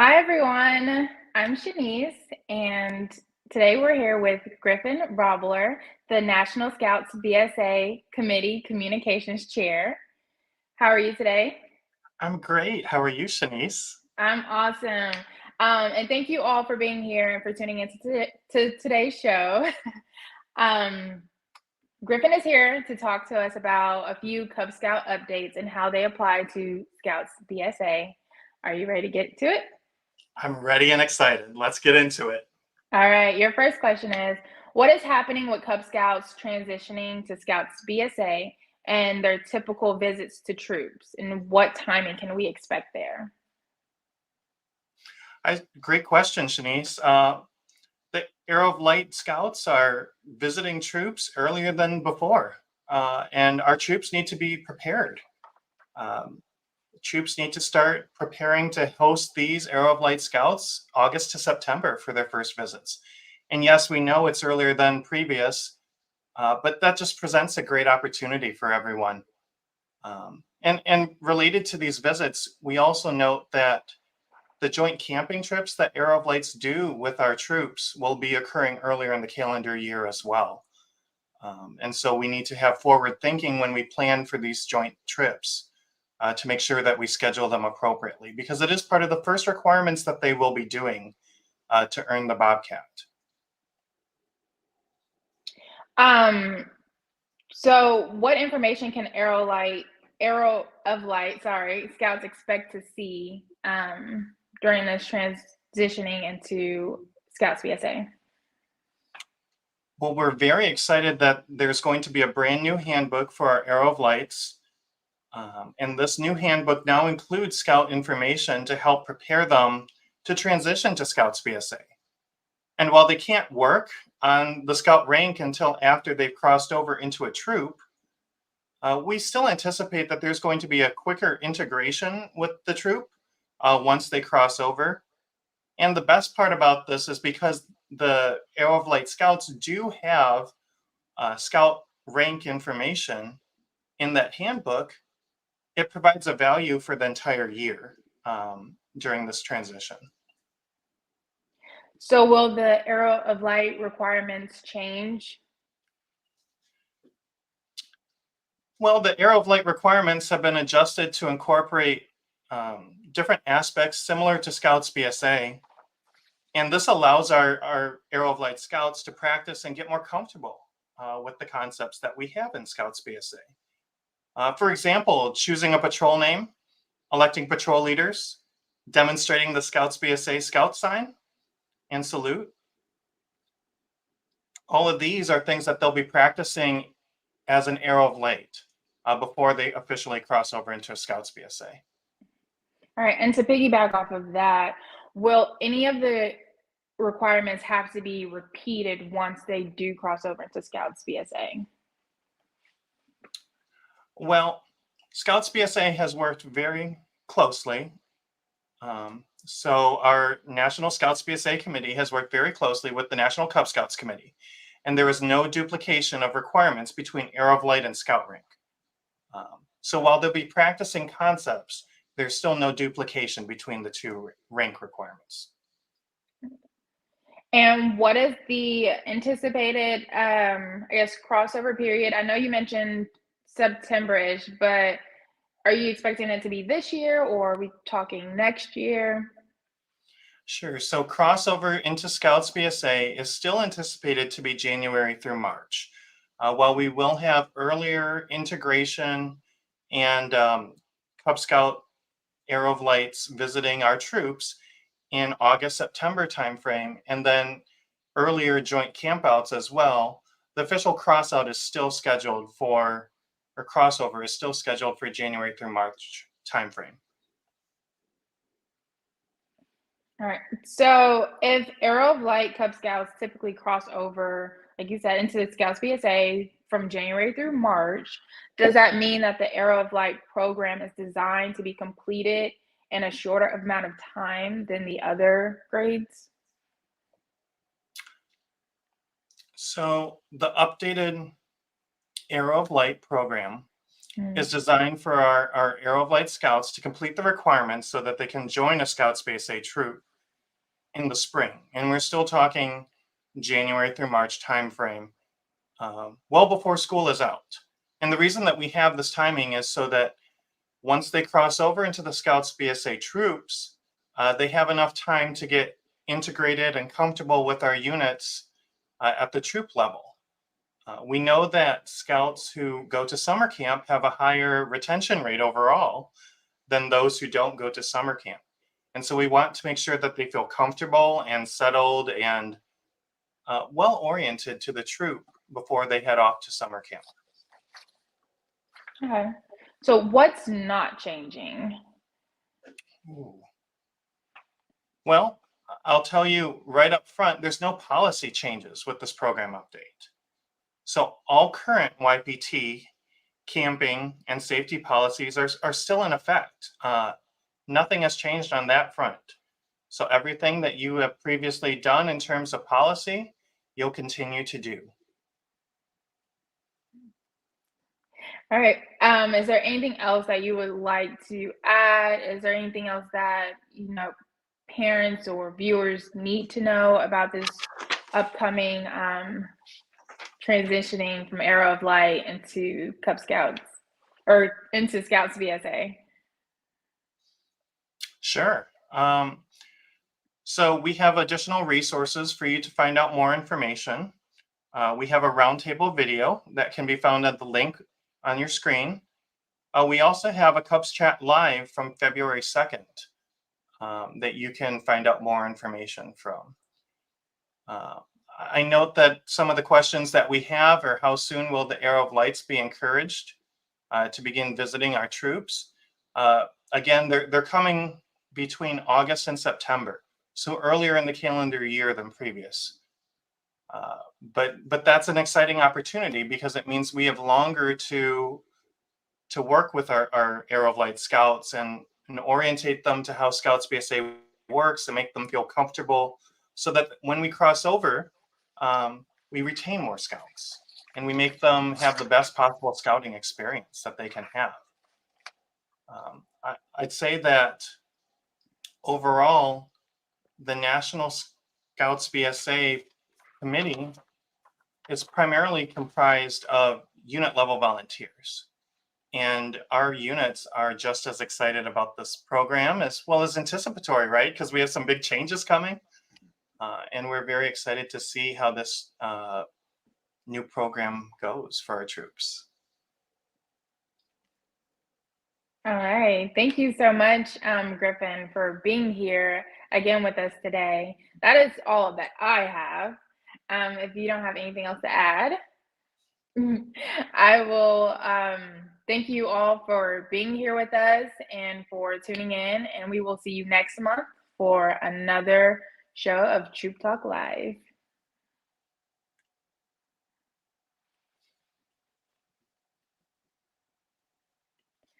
Hi, everyone. I'm Shanice, and today we're here with Griffin Robler, the National Scouts BSA Committee Communications Chair. How are you today? I'm great. How are you, Shanice? I'm awesome. And thank you all for being here and for tuning into today's show. um, Griffin is here to talk to us about a few Cub Scout updates and how they apply to Scouts BSA. Are you ready to get to it? I'm ready and excited. Let's get into it. All right, your first question is, what is happening with Cub Scouts transitioning to Scouts BSA and their typical visits to troops, and what timing can we expect there? Great question, Shanice. The Arrow of Light Scouts are visiting troops earlier than before, and our troops need to be prepared. Um, Troops need to start preparing to host these Arrow of Light Scouts August to September for their first visits. And yes, we know it's earlier than previous, but that just presents a great opportunity for everyone. And related to these visits, we also note that the joint camping trips that Arrow of Lights do with our troops will be occurring earlier in the calendar year as well. And so we need to have forward thinking when we plan for these joint trips to make sure that we schedule them appropriately, because it is part of the first requirements that they will be doing to earn the Bobcat. Um, so what information can Arrow of Light, Scouts expect to see during this transitioning into Scouts BSA? Well, we're very excited that there's going to be a brand new handbook for our Arrow of Lights. And this new handbook now includes Scout information to help prepare them to transition to Scouts BSA. And while they can't work on the Scout rank until after they've crossed over into a troop, we still anticipate that there's going to be a quicker integration with the troop once they cross over. And the best part about this is because the Arrow of Light Scouts do have Scout rank information in that handbook, it provides a value for the entire year during this transition. So will the Arrow of Light requirements change? Well, the Arrow of Light requirements have been adjusted to incorporate different aspects similar to Scouts BSA. And this allows our Arrow of Light Scouts to practice and get more comfortable with the concepts that we have in Scouts BSA. For example, choosing a patrol name, electing patrol leaders, demonstrating the Scouts BSA scout sign and salute. All of these are things that they'll be practicing as an Arrow of Light before they officially cross over into Scouts BSA. All right, and to piggyback off of that, will any of the requirements have to be repeated once they do cross over into Scouts BSA? Well, Scouts BSA has worked very closely. So our National Scouts BSA Committee has worked very closely with the National Cub Scouts Committee, and there is no duplication of requirements between Arrow of Light and Scout Rank. So while they'll be practicing concepts, there's still no duplication between the two rank requirements. And what is the anticipated, crossover period? I know you mentioned September-ish, but are you expecting it to be this year, or are we talking next year? Sure. So crossover into Scouts BSA is still anticipated to be January through March. While we will have earlier integration and Cub Scout Arrow of Lights visiting our troops in August, September timeframe, and then earlier joint campouts as well, the official crossover is still scheduled for January through March timeframe. All right. So if Arrow of Light Cub Scouts typically cross over, like you said, into the Scouts BSA from January through March, does that mean that the Arrow of Light program is designed to be completed in a shorter amount of time than the other grades? So the updated Arrow of Light program is designed for our Arrow of Light Scouts to complete the requirements so that they can join a Scouts BSA troop in the spring. And we're still talking January through March timeframe, well before school is out. And the reason that we have this timing is so that once they cross over into the Scouts BSA troops, they have enough time to get integrated and comfortable with our units at the troop level. We know that Scouts who go to summer camp have a higher retention rate overall than those who don't go to summer camp. And so we want to make sure that they feel comfortable and settled and well-oriented to the troop before they head off to summer camp. Okay. So what's not changing? Ooh. Well, I'll tell you right up front, there's no policy changes with this program update. So all current YPT, camping, and safety policies are still in effect. Nothing has changed on that front. So everything that you have previously done in terms of policy, you'll continue to do. All right. Is there anything else that you would like to add? Is there anything else that, parents or viewers need to know about this upcoming transitioning from Arrow of Light into Cub Scouts or into Scouts BSA? Sure. So we have additional resources for you to find out more information. We have a roundtable video that can be found at the link on your screen. We also have a Cubs Chat Live from February 2nd that you can find out more information from. I note that some of the questions that we have are how soon will the Arrow of Lights be encouraged to begin visiting our troops? Again, they're coming between August and September, so earlier in the calendar year than previous. But that's an exciting opportunity because it means we have longer to work with our Arrow of Light Scouts and orientate them to how Scouts BSA works and make them feel comfortable so that when we cross over, we retain more Scouts and we make them have the best possible scouting experience that they can have. I'd say that overall, the National Scouts BSA committee is primarily comprised of unit level volunteers. And our units are just as excited about this program as well as anticipatory, right? Because we have some big changes coming. And we're very excited to see how this new program goes for our troops. All right. Thank you so much, Griffin, for being here again with us today. That is all that I have. If you don't have anything else to add, I will thank you all for being here with us and for tuning in. And we will see you next month for another show of Troop Talk Live.